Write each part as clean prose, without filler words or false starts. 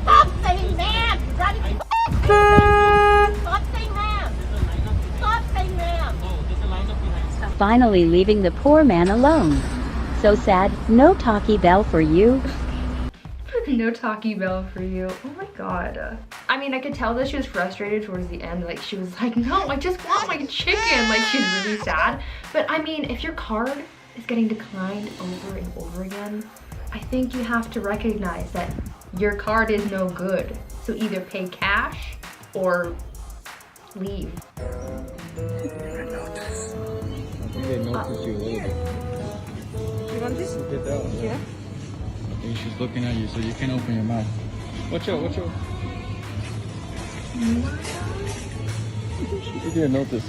Stop saying that! Stop saying that! Stop saying that! Finally leaving the poor man alone. So sad, no Taco Bell for you. No Taco Bell for you. Oh my god. I mean, I could tell that she was frustrated towards the end. Like, she was like, no, I just want my chicken. Like, she's really sad. But I mean, if your card is getting declined over and over again, I think you have to recognize that your card is no good. So either pay cash or leave. I think they noticed you later. You want this? Get that one. Yeah. I think she's looking at you, so you can't open your mouth. Watch out, watch out. She didn't notice.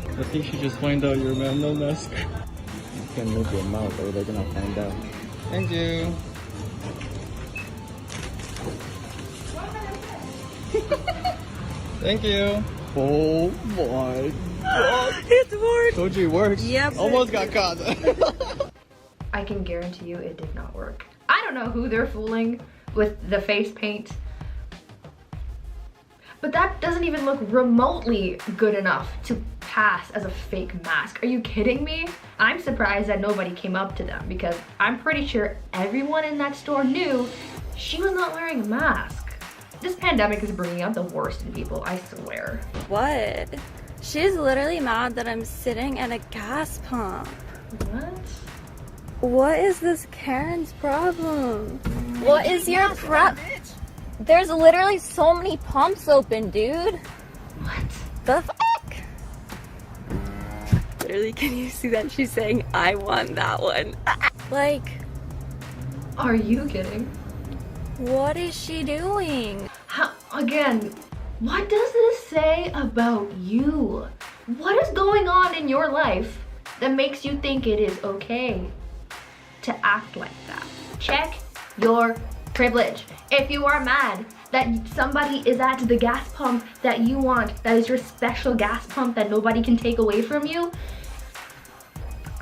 I think she just find out you're man, no mask. You can't move your mouth or they're gonna find out. Thank you. Thank you. Oh my god. It worked. Told you it works. Yep. Almost got caught. I can guarantee you it did not work. I don't know who they're fooling with the face paint, but that doesn't even look remotely good enough to pass as a fake mask. Are you kidding me? I'm surprised that nobody came up to them because I'm pretty sure everyone in that store knew she was not wearing a mask. This pandemic is bringing out the worst in people, I swear. What? She's literally mad that I'm sitting at a gas pump. What? What is this Karen's problem? What is your There's literally so many pumps open, dude. What? The fuck? Literally, can you see that? She's saying, I want that one. Like, Are you kidding? what is she doing? How, again, what does this say about you? What is going on in your life that makes you think it is okay to act like that? Check your privilege. If you are mad that somebody is at the gas pump that you want, that is your special gas pump that nobody can take away from you,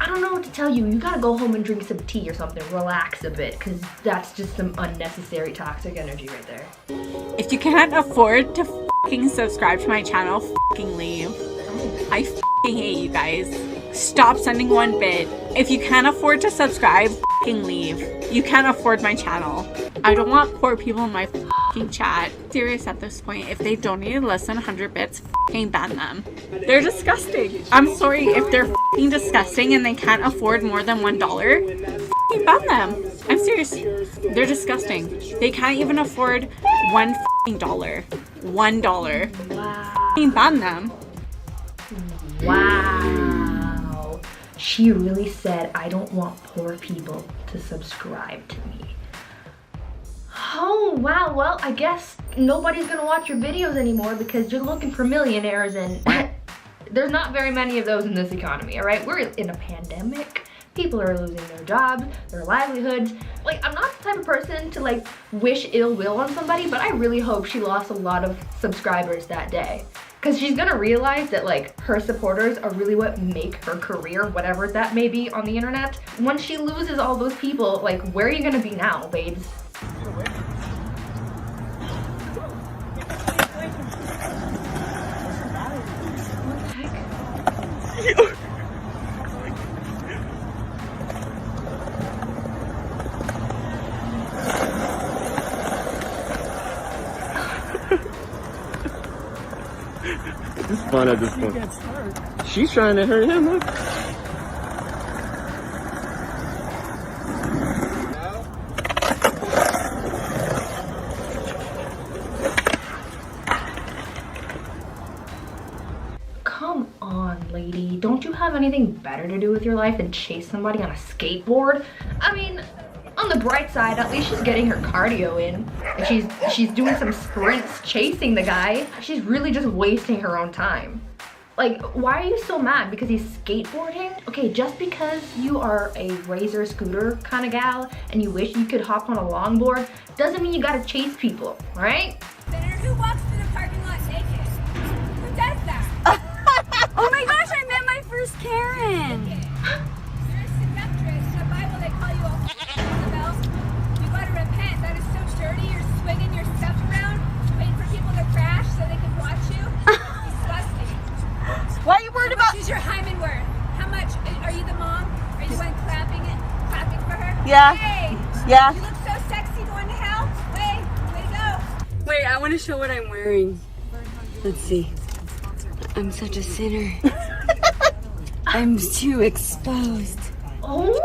I don't know what to tell you. You gotta go home and drink some tea or something, relax a bit, because that's just some unnecessary toxic energy right there. If you can't afford to fucking subscribe to my channel, fucking leave. I fucking hate you guys. Stop sending one bid. If you can't afford to subscribe, fucking leave. You can't afford my channel. I don't want poor people in my fucking chat. Serious at this point, if they donated less than 100 bits, fucking ban them. They're disgusting. I'm sorry if they're fucking disgusting and they can't afford more than $1, fucking ban them. I'm serious. They're disgusting. They can't even afford $1. $1. Wow. Fucking ban them. Wow. She really said, I don't want poor people to subscribe to me. Oh, wow. Well, I guess nobody's gonna watch your videos anymore because you're looking for millionaires and there's not very many of those in this economy, all right? We're in a pandemic. People are losing their jobs, their livelihoods. Like, I'm not the type of person to like wish ill will on somebody, but I really hope she lost a lot of subscribers that day. Because she's gonna realize that like her supporters are really what make her career, whatever that may be on the internet. When she loses all those people, like where are you gonna be now, babes? What the heck? It's fun at this point. She's trying to hurt him, look. Come on, lady. Don't you have anything better to do with your life than chase somebody on a skateboard? I mean, on the bright side, at least she's getting her cardio in. And she's doing some sprints chasing the guy. She's really just wasting her own time. Like, why are you so mad? Because he's skateboarding? Okay, just because you are a razor scooter kind of gal and you wish you could hop on a longboard doesn't mean you gotta chase people, all right? Senator, who walks through the parking lot naked? Who does that? your hymen worth? How much? Are you the mom? Are you the one clapping for her? Yeah. Hey, Yeah. you look so sexy going to hell. Way to go. Wait, I want to show what I'm wearing. Let's see. I'm such a sinner. I'm too exposed. Oh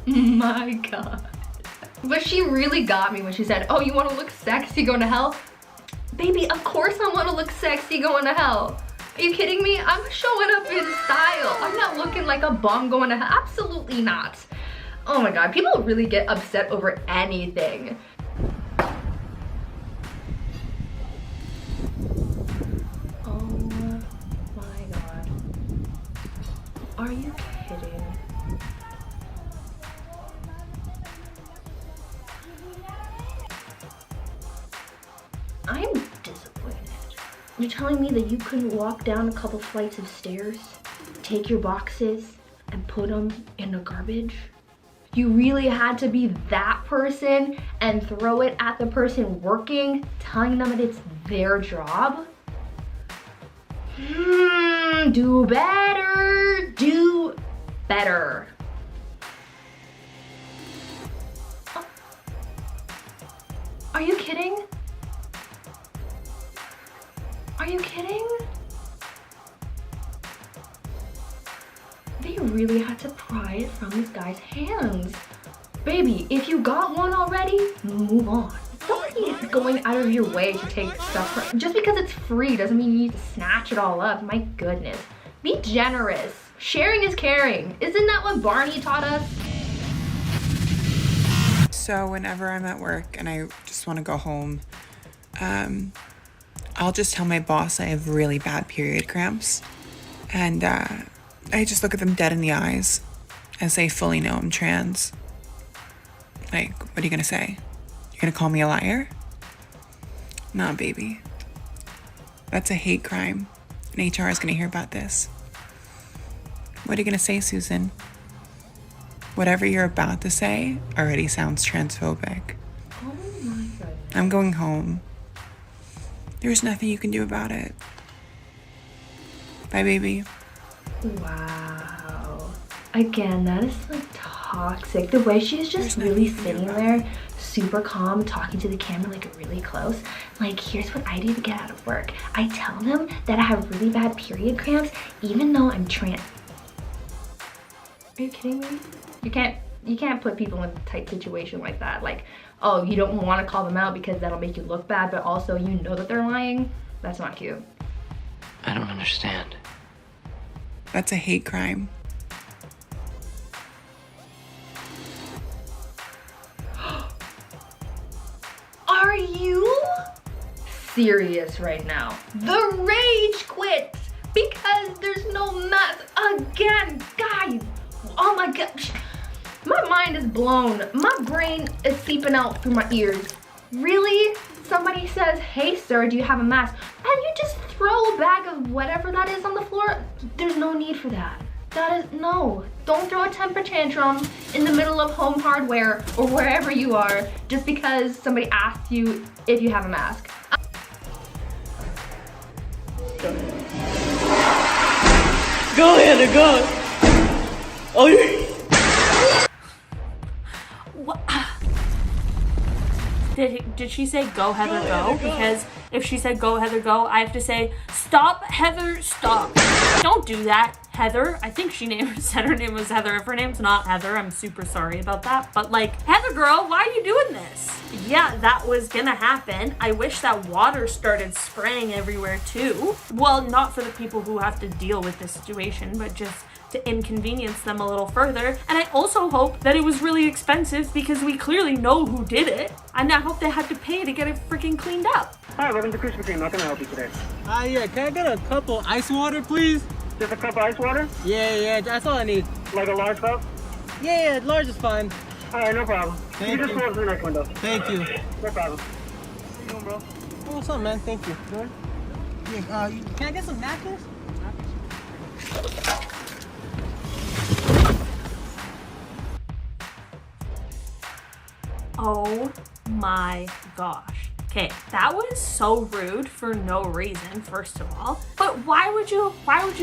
my god. But she really got me when she said, oh, you want to look sexy going to hell? Baby, of course I want to look sexy going to hell. Are you kidding me? I'm showing up in style. I'm not looking like a bum going to hell. Absolutely not. Oh my god, people really get upset over anything. Oh my god. Are you kidding? I'm disappointed. You're telling me that you couldn't walk down a couple flights of stairs, take your boxes, and put them in the garbage? You really had to be that person and throw it at the person working, telling them that it's their job? Do better, do better. Oh. Are you kidding? Are you kidding? They really had to pry it from this guy's hands. Baby, if you got one already, move on. Don't be going out of your way to take stuff from, just because it's free doesn't mean you need to snatch it all up. My goodness. Be generous. Sharing is caring. Isn't that what Barney taught us? So whenever I'm at work and I just want to go home, I'll just tell my boss I have really bad period cramps. And I just look at them dead in the eyes as they fully know I'm trans. Like, what are you gonna say? You're gonna call me a liar? Nah, baby. That's a hate crime. And HR is gonna hear about this. What are you gonna say, Susan? Whatever you're about to say already sounds transphobic. Oh my god. I'm going home. There's nothing you can do about it. Bye, baby. Wow. Again, that is like toxic. The way she's just really sitting there, super calm, talking to the camera like really close. Like, here's what I do to get out of work. I tell them that I have really bad period cramps, even though I'm trans. Are you kidding me? You can't put people in a tight situation like that. Like, oh, you don't want to call them out because that'll make you look bad, but also you know that they're lying. That's not cute. I don't understand. That's a hate crime. Are you serious right now? The rage quit because there's no mask again, guys. Oh my gosh, my mind is blown. My brain is seeping out through my ears. Really? Somebody says, hey sir, do you have a mask? And you just throw a bag of whatever that is on the floor? There's no need for that. That is, no. Don't throw a temper tantrum in the middle of Home Hardware or wherever you are just because somebody asked you if you have a mask. Go ahead, go. Oh, yeah. What? Did she say go Heather go? Because if she said go Heather go, I have to say stop Heather stop. Don't do that, Heather. I think she said her name was Heather. If her name's not Heather, I'm super sorry about that. But like, Heather girl, why are you doing this? Yeah, that was gonna happen. I wish that water started spraying everywhere too. Well, not for the people who have to deal with this situation, but just to inconvenience them a little further. And I also hope that it was really expensive because we clearly know who did it. And I hope they had to pay to get it freaking cleaned up. Hi, welcome to Krispy Kreme. How can I help you today? Yeah, can I get a cup of ice water, please? Just a cup of ice water? Yeah, that's all I need. Like a large cup? Yeah, large is fine. Alright, no problem. Thank you. Just close the next window. Thank you. No problem. How you doing, bro? Oh, what's up, man? Thank you. Good? Yeah, can I get some napkins? Oh my gosh. Okay, that was so rude for no reason, first of all. But why would you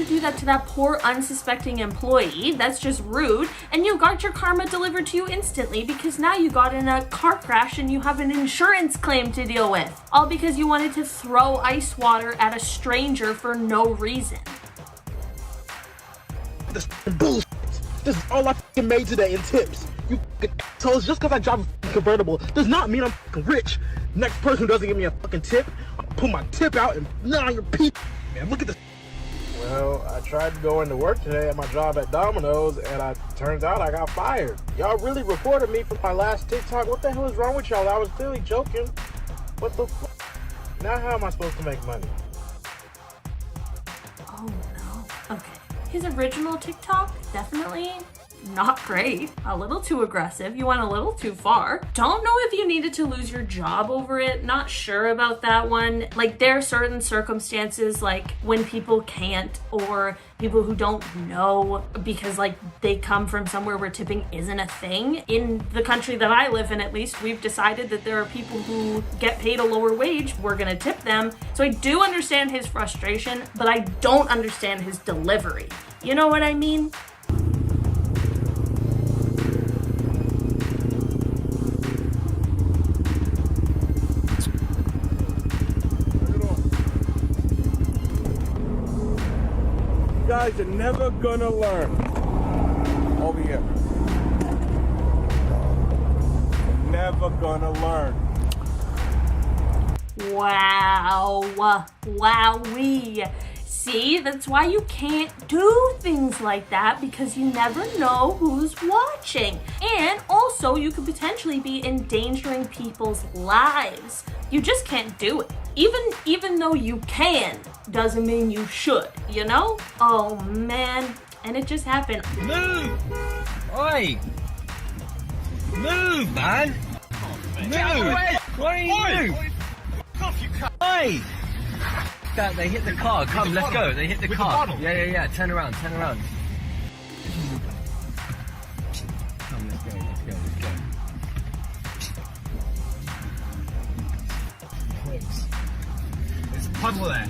do that to that poor unsuspecting employee? That's just rude. And you got your karma delivered to you instantly because now you got in a car crash and you have an insurance claim to deal with. All because you wanted to throw ice water at a stranger for no reason. This bullshit. This is all I fucking made today in tips. You assholes, just because I drive a convertible does not mean I'm fucking rich. Next person who doesn't give me a fucking tip, I'll pull my tip out and none on your peep. Man, look at this. Well, I tried to go into work today at my job at Domino's, and turns out I got fired. Y'all really reported me for my last TikTok. What the hell is wrong with y'all? I was clearly joking. What the fuck? Now how am I supposed to make money? Oh no. Okay. His original TikTok, definitely not great. A little too aggressive. You went a little too far. Don't know if you needed to lose your job over it. Not sure about that one. Like, there are certain circumstances, like when people can't, or people who don't know because like they come from somewhere where tipping isn't a thing. In the country that I live in, at least, we've decided that there are people who get paid a lower wage. We're gonna tip them. So I do understand his frustration, but I don't understand his delivery. You know what I mean? You guys are never gonna learn. Over here. Never gonna learn. Wow. Wowee. See, that's why you can't do things like that, because you never know who's watching. And also, you could potentially be endangering people's lives. You just can't do it. Even though you can, doesn't mean you should, you know? Oh man, and it just happened. Move! Oi! Move, man! Move! What are you doing? Oi! They hit the car. Come, let's go. They hit the car. Yeah. Turn around. Come, let's go. Quicks. There's a puddle there.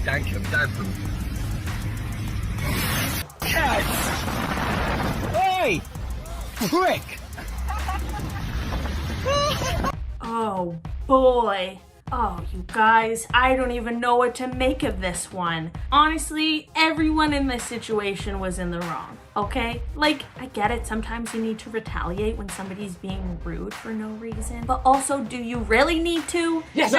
Dank him. Cats! Oi! Prick! Oh boy. Oh, you guys, I don't even know what to make of this one. Honestly, everyone in this situation was in the wrong, okay? Like, I get it, sometimes you need to retaliate when somebody's being rude for no reason, but also, do you really need to? Yes.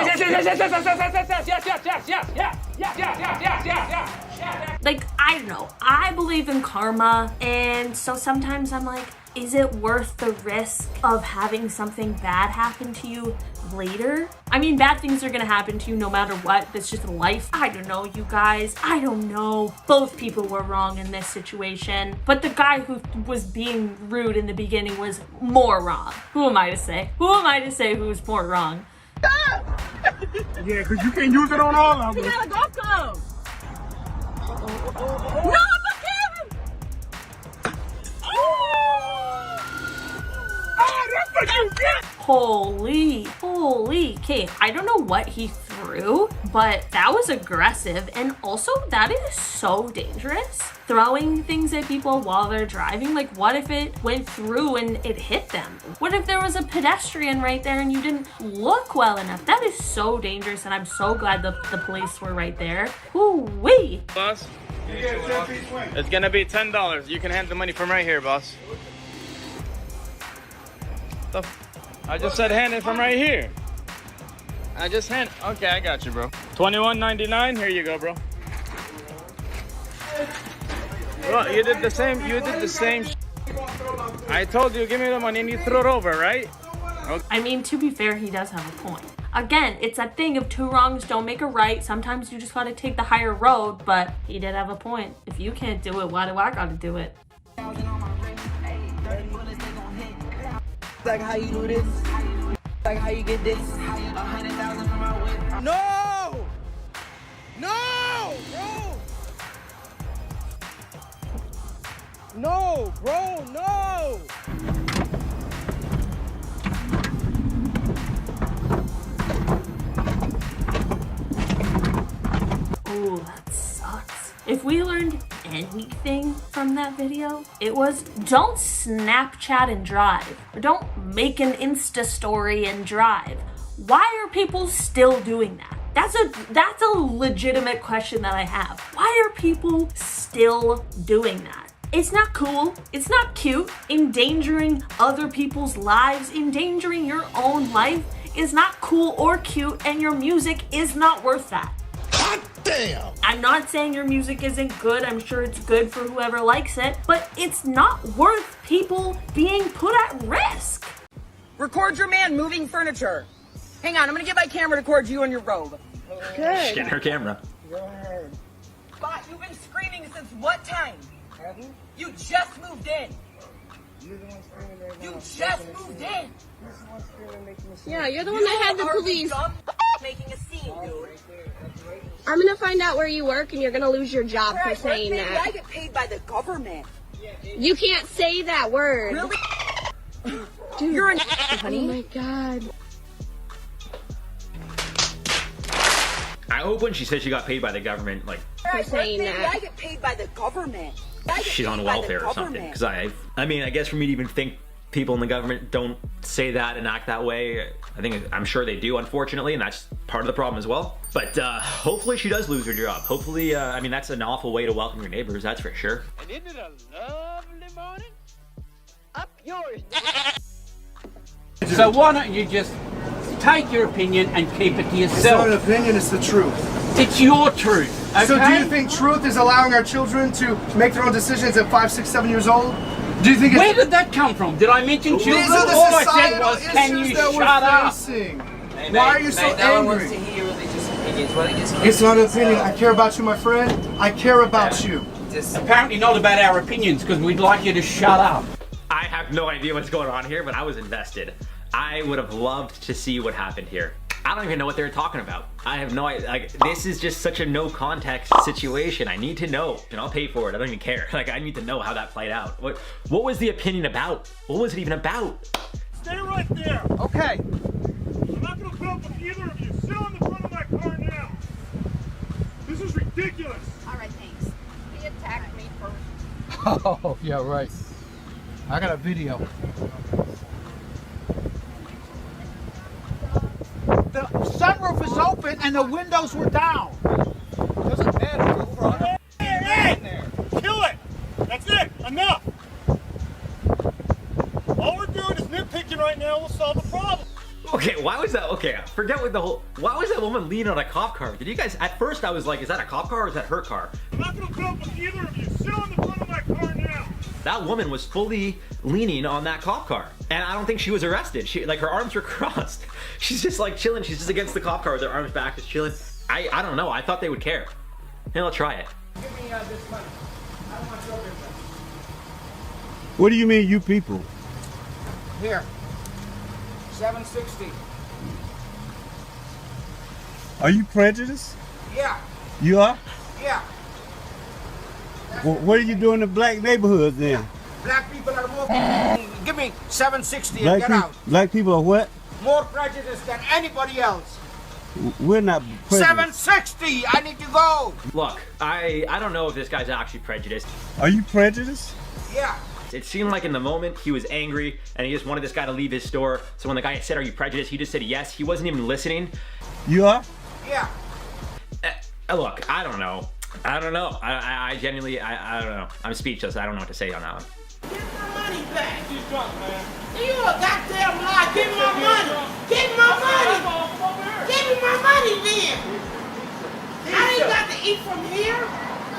Like, I don't know, I believe in karma, and so sometimes I'm like, is it worth the risk of having something bad happen to you later? I mean, bad things are gonna happen to you no matter what. That's just life. I don't know, you guys. I don't know. Both people were wrong in this situation. But the guy who was being rude in the beginning was more wrong. Who am I to say? Who am I to say who's more wrong? Yeah, because you can't use it on all of them. You got a golf club. No, Holy, okay, I don't know what he threw, but that was aggressive, and also that is so dangerous. Throwing things at people while they're driving, like what if it went through and it hit them? What if there was a pedestrian right there and you didn't look well enough? That is so dangerous, and I'm so glad the police were right there. Ooh-wee. Boss, it's gonna be $10. You can hand the money from right here, boss. I just said hand it from right here. Okay, I got you, bro. $21.99. Here you go, bro. Well, you did the same. I told you, give me the money and you threw it over, right? Okay. I mean, to be fair, he does have a point. Again, it's that thing of two wrongs don't make a right. Sometimes you just gotta take the higher road, but he did have a point. If you can't do it, why do I gotta do it? Like how you do this, like how you get this. 100,000 from my whip. No, bro, no. If we learned anything from that video, it was don't Snapchat and drive. Or don't make an Insta story and drive. Why are people still doing that? That's a legitimate question that I have. Why are people still doing that? It's not cool. It's not cute. Endangering other people's lives, endangering your own life is not cool or cute, and your music is not worth that. God damn! I'm not saying your music isn't good. I'm sure it's good for whoever likes it, but it's not worth people being put at risk. Record your man moving furniture. Hang on, I'm gonna get my camera to record you in your robe. Good. She's getting her camera. Bot, you've been screaming since what time? You just moved in. You just moved in. Yeah, you're the one that had the police. Making a scene, dude. I'm gonna find out where you work and you're gonna lose your job for saying that. I get paid by the government. You can't say that word. Really? Dude, you're an honey. Oh my god. I hope when she said she got paid by the government, like, For saying that. I get paid by the government. she's on welfare or something. Because I mean, I guess for me to even think people in the government don't say that and act that way, I'm sure they do, unfortunately, and that's part of the problem as well. But hopefully she does lose her job. Hopefully, I mean, that's an awful way to welcome your neighbors, that's for sure. And isn't it a lovely morning? Up yours. So why don't you just take your opinion and keep it to yourself? It's not an opinion, it's the truth. It's your truth, okay? So do you think truth is allowing our children to make their own decisions at 5, 6, 7 years old? Do you think Where did that come from? Did I mention children? These are the All I said societal was, can you issues that shut we're up? facing. Hey, Why are you so angry? It's not an opinion. I care about you, my friend. I care about you. Apparently not about our opinions, because we'd like you to shut up. I have no idea what's going on here, but I was invested. I would have loved to see what happened here. I don't even know what they were talking about. I have no idea. Like, this is just such a no context situation. I need to know, and I'll pay for it. I don't even care. Like, I need to know how that played out. What was the opinion about? What was it even about? Stay right there. Okay. I'm not gonna put up with either of you. Sit on the front of my car now. This is ridiculous. All right, thanks. He attacked me first. Oh, yeah, right. I got a video. The sunroof is open and the windows were down. Doesn't matter. Hey! Kill it! That's it! Enough! All we're doing is nitpicking right now. We'll solve the problem. Okay, why was that? Okay, forget what the whole. Why was that woman leaning on a cop car? Did you guys? At first, I was like, is that a cop car or is that her car? I'm not gonna put up with either of you. Sit on the front of my car now. That woman was fully leaning on that cop car, and I don't think she was arrested. She, like, her arms were crossed. She's just like chilling. She's just against the cop car with her arms back, just chilling. I don't know. I thought they would care. Hey, let's try it. Give me this money. I don't want your business. What do you mean, you people? Here. 760. Are you prejudiced? Yeah. You are? Yeah. Well, what are you doing in black neighborhoods then? Black people are more. Give me 760 and get out. Black people are what? More prejudiced than anybody else. We're not prejudiced. 760. I need to go. Look, I don't know if this guy's actually prejudiced. Are you prejudiced? Yeah. It seemed like in the moment he was angry and he just wanted this guy to leave his store. So when the guy said, "Are you prejudiced?" he just said yes. He wasn't even listening. You are? Yeah. Look, I don't know. I don't know. I genuinely, I don't know. I'm speechless. I don't know what to say on that one. Give my money back. He's drunk, man. You a goddamn lie. Give me my money. Give me my money. Give me my money then. I ain't got to eat from here.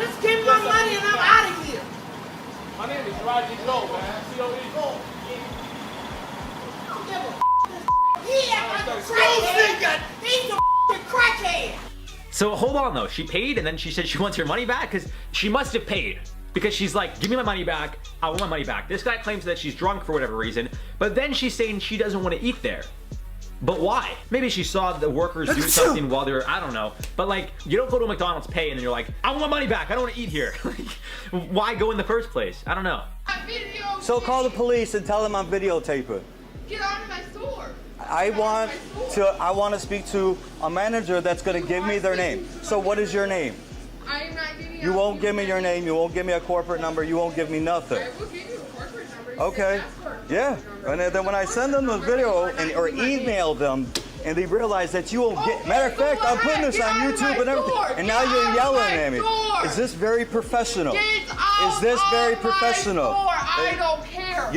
Just give me my money and I'm out of here. My name is Roger Joe, man. C-O-E. He act like a crazy. He's a crackhead. So hold on though, she paid and then she said she wants her money back because she must have paid. Because she's like, give me my money back, I want my money back. This guy claims that she's drunk for whatever reason, but then she's saying she doesn't want to eat there. But why? Maybe she saw the workers do something while they were, I don't know. But like, you don't go to McDonald's, pay, and then you're like, I want my money back, I don't want to eat here. Why go in the first place? I don't know. So call the police and tell them I'm videotaping. Get out of my store. I want to speak to a manager that's gonna give me their name. So what is your name? I'm not giving You won't give me your name. You won't give me a corporate number. You won't give me nothing. I will give you a corporate number. Okay. Yeah. And then when I send them the video or email them, and they realize that you will get. Matter of fact, I'm putting this on YouTube and everything, and now you're yelling at me. Is this very professional? Is this very professional? I don't care.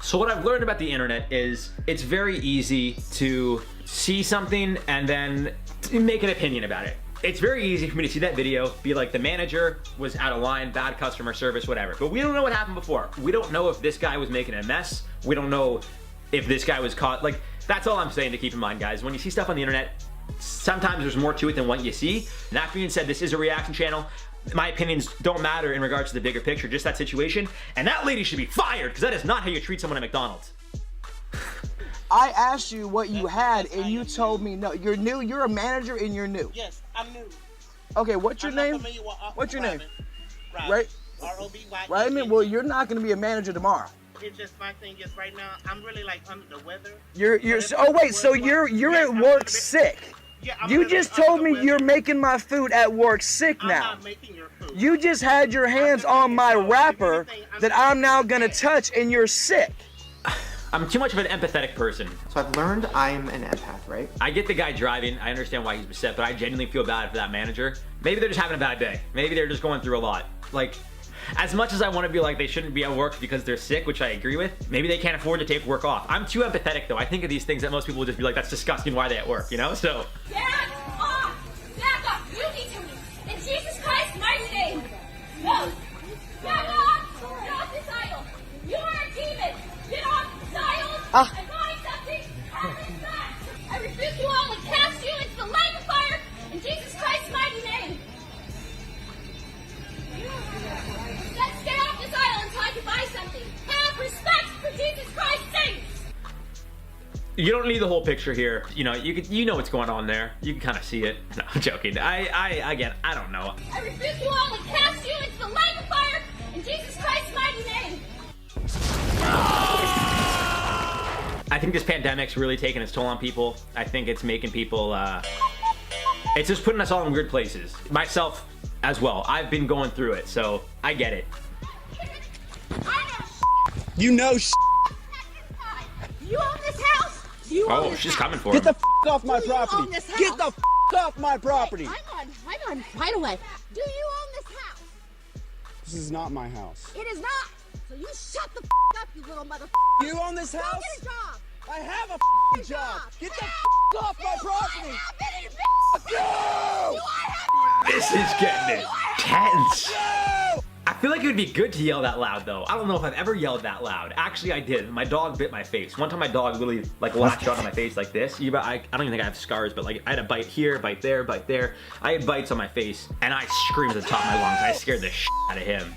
So what I've learned about the internet is it's very easy to see something and then make an opinion about it. It's very easy for me to see that video, be like, the manager was out of line, bad customer service, whatever. But we don't know what happened before. We don't know if this guy was making a mess. We don't know if this guy was caught. Like, that's all I'm saying to keep in mind, guys. When you see stuff on the internet, sometimes there's more to it than what you see. That being said, this is a reaction channel. My opinions don't matter in regards to the bigger picture, just that situation. And that lady should be fired, because that is not how you treat someone at McDonald's. I asked you what you had, and you told me no. You're new. You're a manager, and you're new. Yes, I'm new. Okay, what's your name? What's your name? Right. R-O-B-Y. Right. Well, you're not going to be a manager tomorrow. It's just my thing is right now I'm really like under the weather. You're. Oh wait, so you're at work sick. Yeah, I'm you really just under told the me weather. you're making my food at work sick now. I'm not making your food. You just had your hands on my wrapper that I'm now going to touch, and you're sick. I'm too much of an empathetic person. So I've learned I'm an empath, right? I get the guy driving, I understand why he's upset, but I genuinely feel bad for that manager. Maybe they're just having a bad day. Maybe they're just going through a lot. Like, as much as I want to be like they shouldn't be at work because they're sick, which I agree with, maybe they can't afford to take work off. I'm too empathetic though. I think of these things that most people would just be like, that's disgusting, why are they at work, you know? So. Back off! Back off! You need to me! In Jesus Christ's mighty name! No! Back off! Get off this idol! You are a demon! Get off this idol! And find something! I rebuke you all and cast you into the lake of fire in Jesus Christ's mighty name! Let's stay off this island until I can buy something. Have respect for Jesus Christ's sake! You don't need the whole picture here. You know, you know what's going on there. You can kind of see it. No, I'm joking. Again, I don't know. I rebuke you all and cast you into the lake of fire in Jesus Christ's mighty name! I think this pandemic's really taking its toll on people. I think it's making people, it's just putting us all in weird places. Myself as well. I've been going through it, so I get it. You know You own this house? You own Oh, this she's house? coming for Get him. the off my property. own this Get the house? off my property. Hang on, right away. Do you own this house? This is not my house. It is not. So you shut the up, you little mother. You own this house? Go get a job. I have a job. Get the off my property. This is getting intense. I feel like it would be good to yell that loud though. I don't know if I've ever yelled that loud. Actually, I did. My dog bit my face. One time my dog literally like latched onto my face like this. I don't even think I have scars, but like I had a bite here, bite there, bite there. I had bites on my face and I screamed at the top of my lungs. I scared the shit out of him.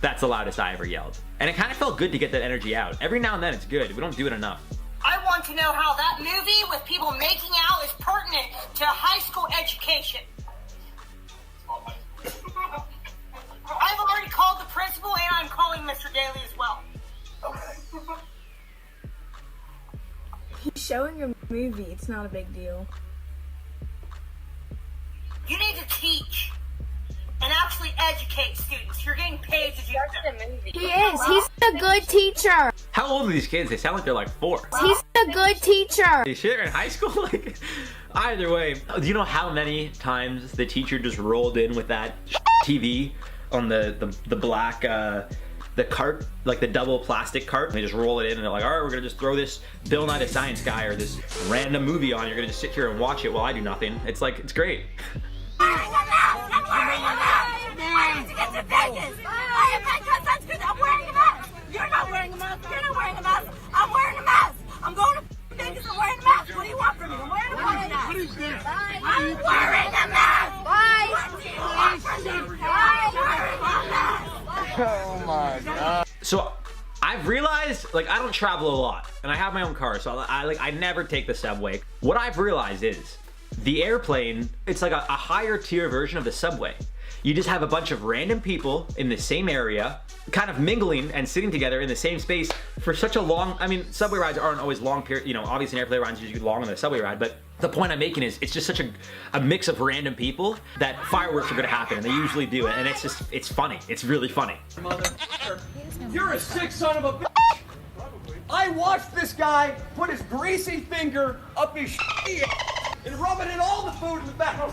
That's the loudest I ever yelled. And it kind of felt good to get that energy out. Every now and then it's good. We don't do it enough. I want to know how that movie with people making out is pertinent to high school education. I've already called the principal and I'm calling Mr. Daly as well. He's showing a movie. It's not a big deal. You need to teach and actually educate students. You're getting paid to do that. He is. He's a good teacher. How old are these kids? They sound like they're like 4. He's a good teacher. They shit are in high school? Like, either way. Do you know how many times the teacher just rolled in with that TV on the black, the cart, like the double plastic cart? And they just roll it in and they're like, all right, we're gonna just throw this Bill Nye the Science Guy or this random movie on. You're gonna just sit here and watch it while I do nothing. It's like, it's great. I'm wearing a mask! I'm wearing a mask! I need to get to Vegas! I have my sunscreen! I'm wearing a mask! You're not wearing a mask! You're not wearing a mask! I'm wearing a mask! I'm going to Vegas! I'm wearing a mask! What do you want from me? I'm wearing a mask! What is this? I'm wearing a mask! Bye! What do you want from me? I'm wearing a mask! Oh my god. So I've realized, like, I don't travel a lot and I have my own car, so I never take the subway. What I've realized is the airplane, it's like a higher tier version of the subway. You just have a bunch of random people in the same area, kind of mingling and sitting together in the same space for such a long, I mean, subway rides aren't always long period, you know, obviously an airplane ride is usually long on the subway ride, but the point I'm making is it's just such a mix of random people that fireworks are gonna happen, and they usually do it, and it's just, it's funny. It's really funny. You're a sick son of a bitch. I watched this guy put his greasy finger up his ass and rub it in all the food in the back.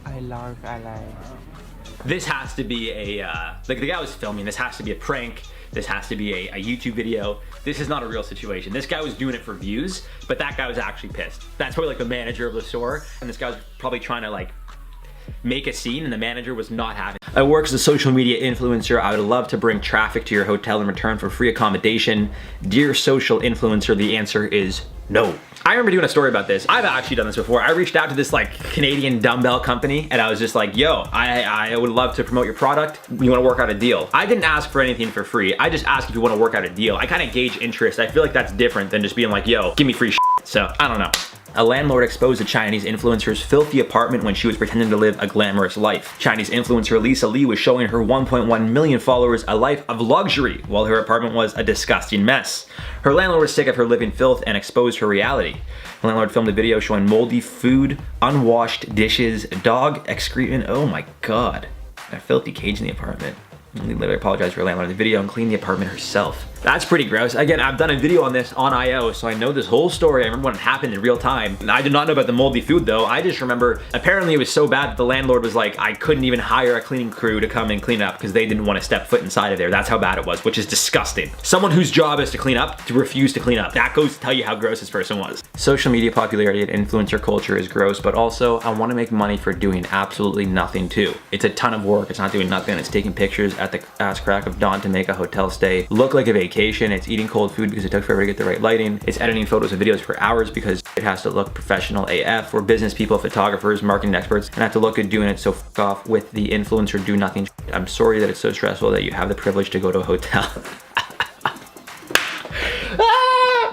I love LA. This has to be a, like the guy was filming, this has to be a prank. This has to be a YouTube video. This is not a real situation. This guy was doing it for views, but that guy was actually pissed. That's probably like the manager of the store, and this guy was probably trying to like make a scene, and the manager was not having it. I work as a social media influencer. I would love to bring traffic to your hotel in return for free accommodation. Dear social influencer, the answer is no. I remember doing a story about this. I've actually done this before. I reached out to this like Canadian dumbbell company, and I was just like, yo, I would love to promote your product. You wanna work out a deal? I didn't ask for anything for free. I just asked if you wanna work out a deal. I kinda gauge interest. I feel like that's different than just being like, yo, give me free shit. So, I don't know. A landlord exposed a Chinese influencer's filthy apartment when she was pretending to live a glamorous life. Chinese influencer Lisa Lee was showing her 1.1 million followers a life of luxury while her apartment was a disgusting mess. Her landlord was sick of her living filth and exposed her reality. The landlord filmed a video showing moldy food, unwashed dishes, dog excrement. Oh my god. A filthy cage in the apartment. Lee later apologized for her landlord in the video and cleaned the apartment herself. That's pretty gross. Again, I've done a video on this on IO, so I know this whole story. I remember when it happened in real time. I did not know about the moldy food though. I just remember apparently it was so bad that the landlord was like, I couldn't even hire a cleaning crew to come and clean up because they didn't want to step foot inside of there. That's how bad it was, which is disgusting. Someone whose job is to clean up to refuse to clean up. That goes to tell you how gross this person was. Social media popularity and influencer culture is gross, but also I want to make money for doing absolutely nothing too. It's a ton of work. It's not doing nothing. It's taking pictures at the ass crack of dawn to make a hotel stay look like a vacation. It's eating cold food because it took forever to get the right lighting. It's editing photos and videos for hours because it has to look professional AF. We're business people, photographers, marketing experts, and have to look good doing it, so f off with the influencer do nothing. I'm sorry that it's so stressful that you have the privilege to go to a hotel.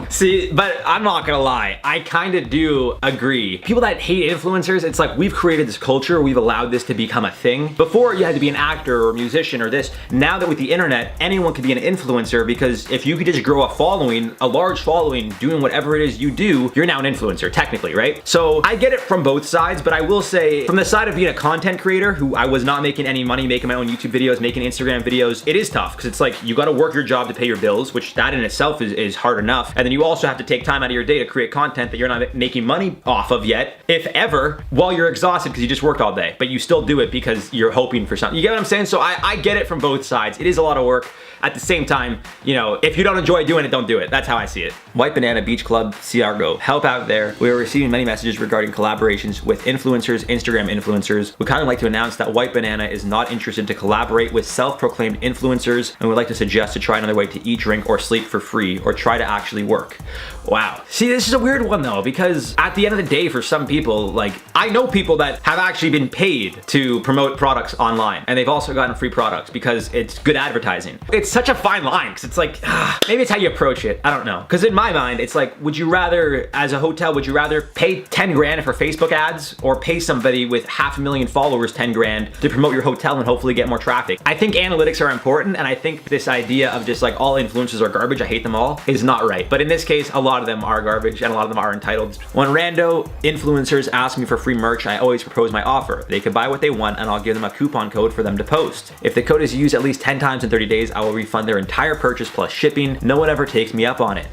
See, but I'm not gonna lie, I kinda do agree. People that hate influencers, it's like we've created this culture, we've allowed this to become a thing. Before you had to be an actor or a musician or this. Now that with the internet, anyone could be an influencer, because if you could just grow a following, a large following, doing whatever it is you do, you're now an influencer, technically, right? So I get it from both sides, but I will say, from the side of being a content creator, who I was not making any money, making my own YouTube videos, making Instagram videos, it is tough, because it's like, you gotta work your job to pay your bills, which that in itself is hard enough. And then you also have to take time out of your day to create content that you're not making money off of yet, if ever, while you're exhausted because you just worked all day, but you still do it because you're hoping for something. You get what I'm saying? So I get it from both sides. It is a lot of work. At the same time, you know, if you don't enjoy doing it, don't do it. That's how I see it. White Banana Beach Club, Ciargo. Help out there. We are receiving many messages regarding collaborations with influencers, Instagram influencers. We kind of like to announce that White Banana is not interested to collaborate with self-proclaimed influencers, and would like to suggest to try another way to eat, drink, or sleep for free, or try to actually work. Wow. See, this is a weird one though, because at the end of the day, for some people, like, I know people that have actually been paid to promote products online, and they've also gotten free products because it's good advertising. It's such a fine line, because it's like, maybe it's how you approach it. I don't know. Because in my mind, it's like, would you rather, as a hotel, would you rather pay 10 grand for Facebook ads, or pay somebody with 500,000 followers 10 grand to promote your hotel and hopefully get more traffic? I think analytics are important, and I think this idea of just like all influencers are garbage, I hate them all, is not right. But in this case, a lot of them are garbage and a lot of them are entitled. When rando influencers ask me for free merch, I always propose my offer. They can buy what they want and I'll give them a coupon code for them to post. If the code is used at least 10 times in 30 days, I will refund their entire purchase plus shipping. No one ever takes me up on it.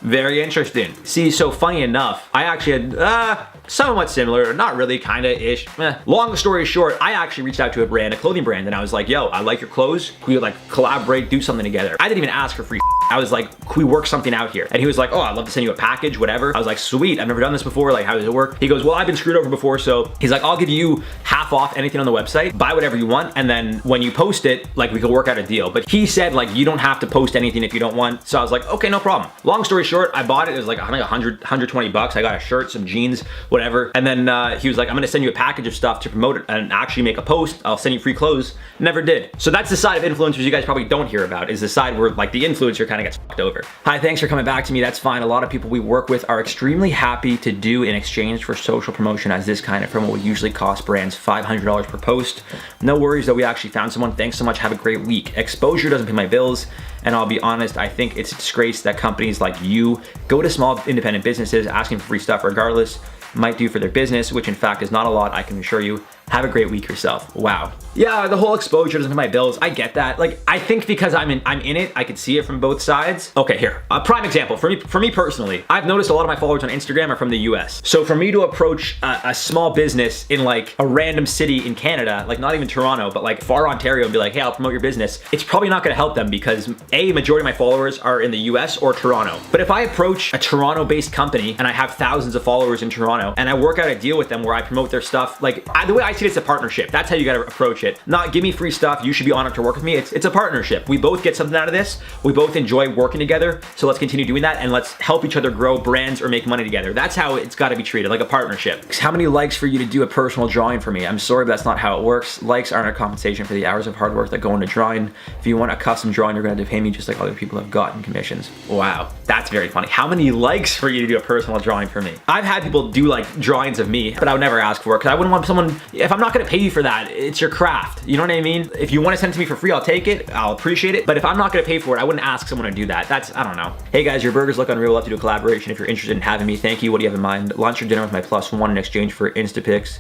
Very interesting. See, so funny enough, I actually had somewhat similar, not really, kinda-ish. Long story short, I actually reached out to a brand, a clothing brand, and I was like, yo, I like your clothes. Can we like collaborate, do something together? I didn't even ask for free. I was like, can we work something out here? And he was like, oh, I'd love to send you a package, whatever. I was like, sweet, I've never done this before, like how does it work? He goes, well, I've been screwed over before, so he's like, I'll give you half half off anything on the website, buy whatever you want, and then when you post it, like we could work out a deal. But he said like, you don't have to post anything if you don't want. So I was like, okay, no problem. Long story short, I bought it. It was like, I think 120 bucks. I got a shirt, some jeans, whatever. And then he was like, I'm gonna send you a package of stuff to promote it and actually make a post. I'll send you free clothes. Never did. So that's the side of influencers you guys probably don't hear about, is the side where like the influencer kind of gets fucked over. Hi, thanks for coming back to me. That's fine. A lot of people we work with are extremely happy to do in exchange for social promotion as this kind of firm would usually cost brands $500 per post. No worries though, we actually found someone. Thanks so much. Have a great week. Exposure doesn't pay my bills. And I'll be honest, I think it's a disgrace that companies like you go to small independent businesses asking for free stuff regardless. Might do for their business, which in fact is not a lot, I can assure you. Have a great week yourself. Wow. Yeah, the whole exposure doesn't pay my bills. I get that. Like, I think because I'm in it, I could see it from both sides. Okay, here. A prime example. For me personally, I've noticed a lot of my followers on Instagram are from the US. So for me to approach a small business in like a random city in Canada, like not even Toronto, but like far Ontario, and be like, hey, I'll promote your business, it's probably not gonna help them because A, majority of my followers are in the US or Toronto. But if I approach a Toronto-based company and I have thousands of followers in Toronto and I work out a deal with them where I promote their stuff, like the way I see it, it's a partnership. That's how you gotta approach it. Not give me free stuff, you should be honored to work with me. It's a partnership. We both get something out of this. We both enjoy working together. So let's continue doing that and let's help each other grow brands or make money together. That's how it's gotta be treated, like a partnership. How many likes for you to do a personal drawing for me? I'm sorry, but that's not how it works. Likes aren't a compensation for the hours of hard work that go into drawing. If you want a custom drawing, you're gonna have to pay me just like other people have gotten commissions. Wow, that's very funny. How many likes for you to do a personal drawing for me? I've had people do like drawings of me, but I would never ask for it because I wouldn't want someone, if I'm not gonna pay you for that, it's your craft. You know what I mean? If you want to send it to me for free, I'll take it. I'll appreciate it. But if I'm not gonna pay for it, I wouldn't ask someone to do that. That's, I don't know. Hey guys, your burgers look unreal. Love to do a collaboration if you're interested in having me. Thank you. What do you have in mind? Lunch or dinner with my +1 in exchange for Instapics.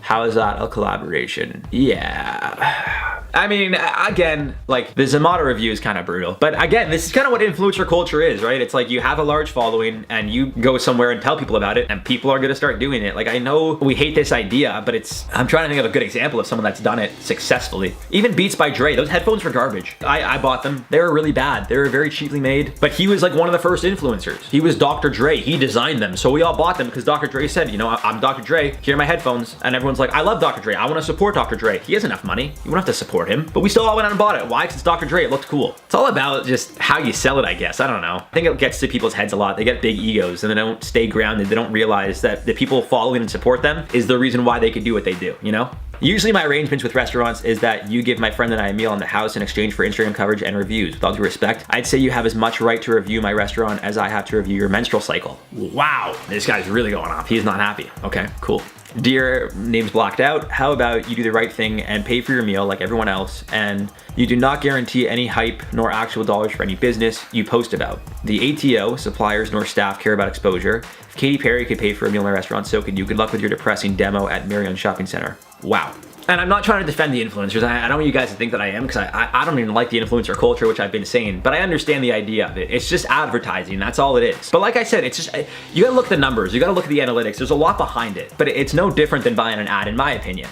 How is that a collaboration? Yeah. I mean, again, like the Zomato review is kind of brutal, but again, this is kind of what influencer culture is, right? It's like you have a large following and you go somewhere and tell people about it and people are gonna start doing it. Like I know we hate this idea, but I'm trying to think of a good example of someone that's done it successfully. Even Beats by Dre, those headphones were garbage. I bought them. They were really bad. They were very cheaply made, but he was like one of the first influencers. He was Dr. Dre. He designed them. So we all bought them because Dr. Dre said, you know, I'm Dr. Dre, here are my headphones. And everyone's like, I love Dr. Dre. I want to support Dr. Dre. He has enough money. You won't have to support him. But we still all went out and bought it. Why? Because it's Dr. Dre. It looked cool. It's all about just how you sell it, I guess. I don't know. I think it gets to people's heads a lot. They get big egos and they don't stay grounded. They don't realize that the people following and support them is the reason why they could do what they do, you know? Usually my arrangements with restaurants is that you give my friend and I a meal in the house in exchange for Instagram coverage and reviews. With all due respect, I'd say you have as much right to review my restaurant as I have to review your menstrual cycle. Wow, this guy's really going off. He's not happy. Okay, cool. Dear, name's blocked out. How about you do the right thing and pay for your meal like everyone else, and you do not guarantee any hype nor actual dollars for any business you post about. The ATO, suppliers nor staff care about exposure. If Katy Perry could pay for a meal in my restaurant, so could you. Good luck with your depressing demo at Marion Shopping Center. Wow. And I'm not trying to defend the influencers. I don't want you guys to think that I am, because I don't even like the influencer culture, which I've been saying, but I understand the idea of it. It's just advertising, that's all it is. But like I said, it's just, you gotta look at the numbers, you gotta look at the analytics, there's a lot behind it, but it's no different than buying an ad, in my opinion.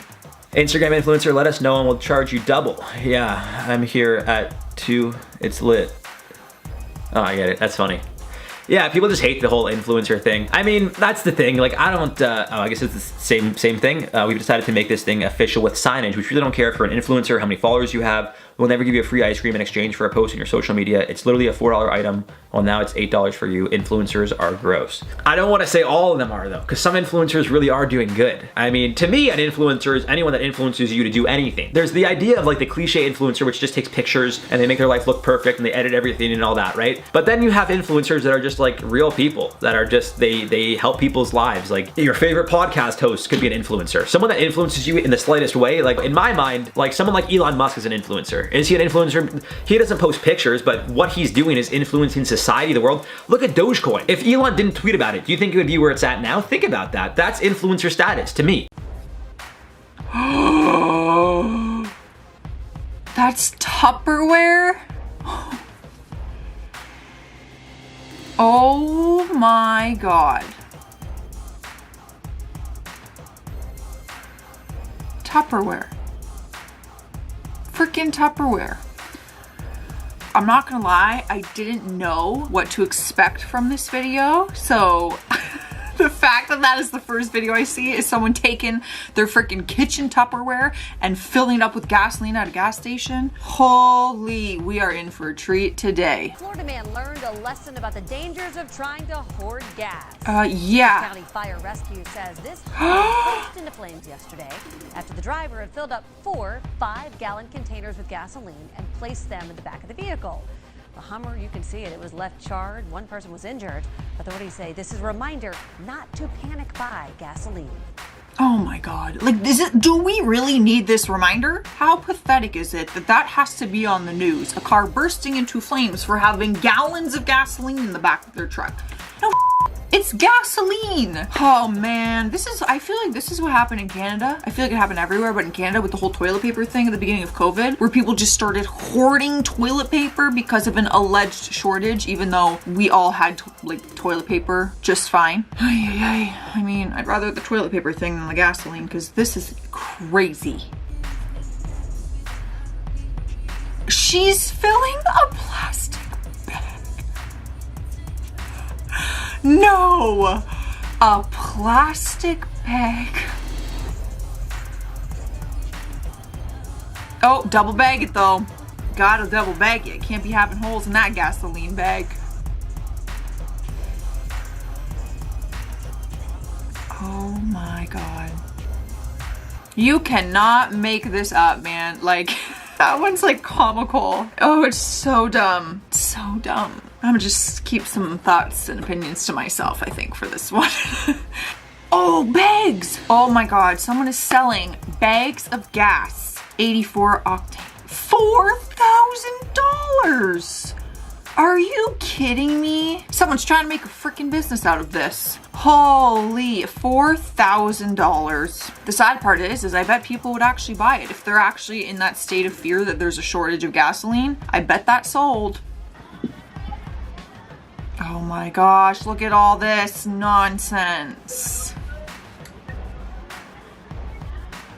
Instagram influencer, let us know and we'll charge you double. Yeah, I'm here at 2, it's lit. Oh, I get it, that's funny. Yeah, people just hate the whole influencer thing. I mean, that's the thing. Like, I don't, I guess it's the same thing. We've decided to make this thing official with signage, which really don't care if you're an influencer, how many followers you have. We'll never give you a free ice cream in exchange for a post on your social media. It's literally a $4 item. Well, now it's $8 for you. Influencers are gross. I don't want to say all of them are though, because some influencers really are doing good. I mean, to me, an influencer is anyone that influences you to do anything. There's the idea of like the cliche influencer, which just takes pictures and they make their life look perfect and they edit everything and all that, right? But then you have influencers that are just like real people that are just, they help people's lives. Like your favorite podcast host could be an influencer. Someone that influences you in the slightest way. Like in my mind, like someone like Elon Musk is an influencer. Is he an influencer? He doesn't post pictures, but what he's doing is influencing society, the world. Look at Dogecoin. If Elon didn't tweet about it, do you think it would be where it's at now? Think about that. That's influencer status to me. That's Tupperware? Oh my God. Tupperware. Freaking Tupperware. I'm not gonna lie, I didn't know what to expect from this video, so the fact fact that that is the first video I see is someone taking their freaking kitchen Tupperware and filling it up with gasoline at a gas station. Holy, we are in for a treat today. Florida man learned a lesson about the dangers of trying to hoard gas. Yeah. County Fire Rescue says this burst into flames yesterday after the driver had filled up 4 5-gallon containers with gasoline and placed them in the back of the vehicle. The Hummer, you can see it, it was left charred. One person was injured. Authorities say this is a reminder not to panic buy gasoline. Oh my God. Like, do we really need this reminder? How pathetic is it that that has to be on the news? A car bursting into flames for having gallons of gasoline in the back of their truck. No, it's gasoline. Oh man, I feel like this is what happened in Canada. I feel like it happened everywhere, but in Canada with the whole toilet paper thing at the beginning of COVID, where people just started hoarding toilet paper because of an alleged shortage, even though we all had like toilet paper just fine. I mean, I'd rather the toilet paper thing than the gasoline because this is crazy. She's filling a plastic bag. No, a plastic bag. Oh, double bag it though. Gotta double bag it. Can't be having holes in that gasoline bag. Oh my God. You cannot make this up, man. Like, that one's like comical. Oh, it's so dumb. So dumb. I'm gonna just keep some thoughts and opinions to myself, I think, for this one. Oh, bags! Oh my God, someone is selling bags of gas, 84 octane. $4,000! Are you kidding me? Someone's trying to make a freaking business out of this. Holy, $4,000. The sad part is I bet people would actually buy it. If they're actually in that state of fear that there's a shortage of gasoline, I bet that sold. Oh my gosh, look at all this nonsense.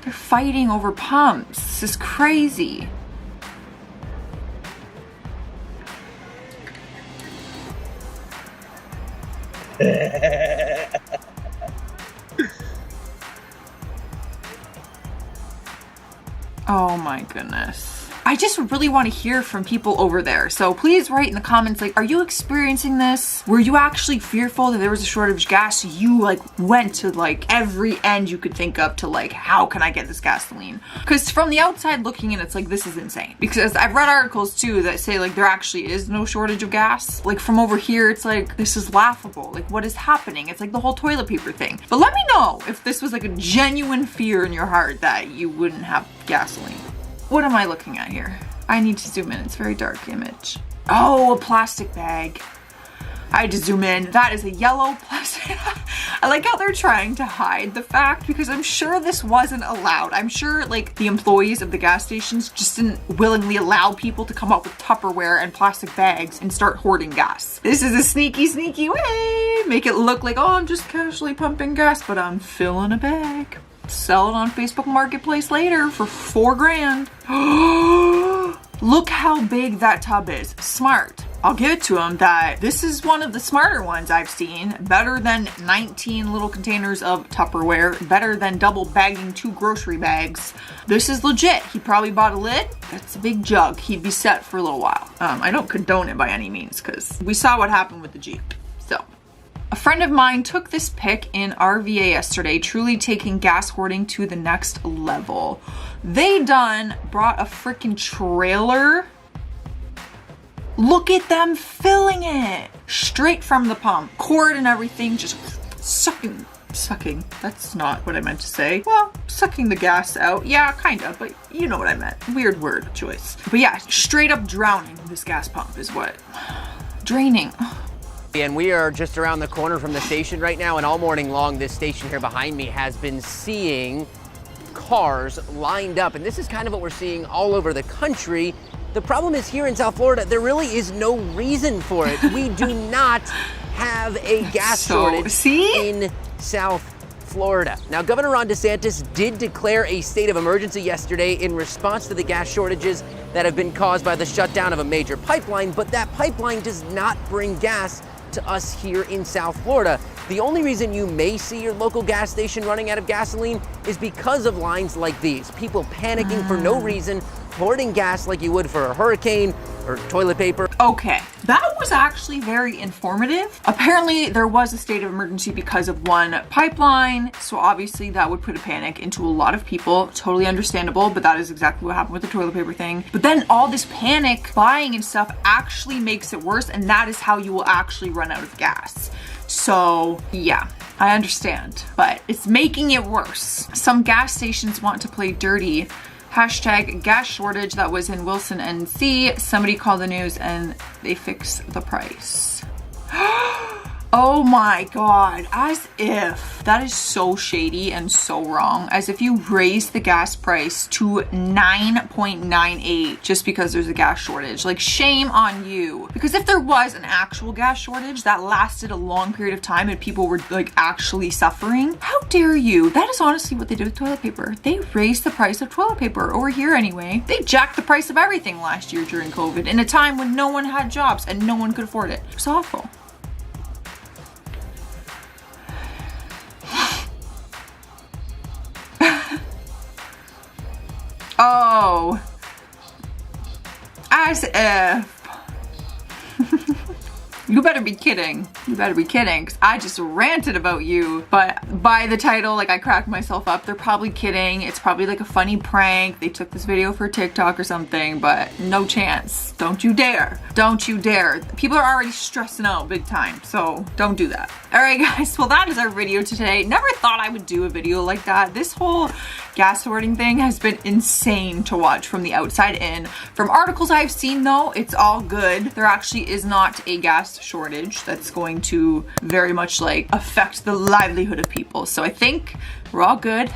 They're fighting over pumps. This is crazy. Oh my goodness. I just really want to hear from people over there. So please write in the comments, like, are you experiencing this? Were you actually fearful that there was a shortage of gas? You like went to like every end you could think of to like, how can I get this gasoline? Because from the outside looking in, it's like, this is insane. Because I've read articles too that say like there actually is no shortage of gas. Like from over here, it's like, this is laughable. Like what is happening? It's like the whole toilet paper thing. But let me know if this was like a genuine fear in your heart that you wouldn't have gasoline. What am I looking at here? I need to zoom in. It's a very dark image. Oh, a plastic bag. I had to zoom in. That is a yellow plastic. I like how they're trying to hide the fact because I'm sure this wasn't allowed. I'm sure like the employees of the gas stations just didn't willingly allow people to come up with Tupperware and plastic bags and start hoarding gas. This is a sneaky, sneaky way. Make it look like, oh, I'm just casually pumping gas, but I'm filling a bag. Sell it on Facebook Marketplace later for $4 grand. Look how big that tub is. Smart. I'll give it to him that this is one of the smarter ones I've seen. Better than 19 little containers of Tupperware. Better than double bagging 2 grocery bags. This is legit. He probably bought a lid. That's a big jug. He'd be set for a little while. I don't condone it by any means because we saw what happened with the Jeep. So. A friend of mine took this pic in RVA yesterday, truly taking gas hoarding to the next level. They brought a freaking trailer. Look at them filling it straight from the pump, cord and everything, just sucking. That's not what I meant to say. Well, sucking the gas out. Yeah, kind of, but you know what I meant. Weird word choice. But yeah, straight up drowning this gas pump is what. Draining. And we are just around the corner from the station right now, and all morning long this station here behind me has been seeing cars lined up, and this is kind of what we're seeing all over the country. The problem is here in South Florida, there really is no reason for it. We do not have a gas shortage in South Florida. Now, Governor Ron DeSantis did declare a state of emergency yesterday in response to the gas shortages that have been caused by the shutdown of a major pipeline, but that pipeline does not bring gas to us here in South Florida. The only reason you may see your local gas station running out of gasoline is because of lines like these. People panicking for no reason, hoarding gas like you would for a hurricane or toilet paper. Okay, that was actually very informative. Apparently there was a state of emergency because of one pipeline, so obviously that would put a panic into a lot of people. Totally understandable, but that is exactly what happened with the toilet paper thing. But then all this panic buying and stuff actually makes it worse, and that is how you will actually run out of gas. So yeah, I understand, but it's making it worse. Some gas stations want to play dirty. Hashtag gas shortage that was in Wilson, NC. Somebody called the news and they fixed the price. Oh my God, as if. That is so shady and so wrong. As if you raised the gas price to 9.98 just because there's a gas shortage. Like, shame on you. Because if there was an actual gas shortage that lasted a long period of time and people were like actually suffering, how dare you? That is honestly what they did with toilet paper. They raised the price of toilet paper over here anyway. They jacked the price of everything last year during COVID in a time when no one had jobs and no one could afford it. It's awful. Oh, as if. You better be kidding. You better be kidding, because I just ranted about you. But by the title, like, I cracked myself up. They're probably kidding. It's probably like a funny prank. They took this video for TikTok or something, but no chance. Don't you dare. Don't you dare. People are already stressing out big time, so don't do that. All right, guys, well, that is our video today. Never thought I would do a video like that. This whole gas hoarding thing has been insane to watch from the outside in. From articles I've seen, though, it's all good. There actually is not a gas shortage that's going to very much like affect the livelihood of people. So I think we're all good.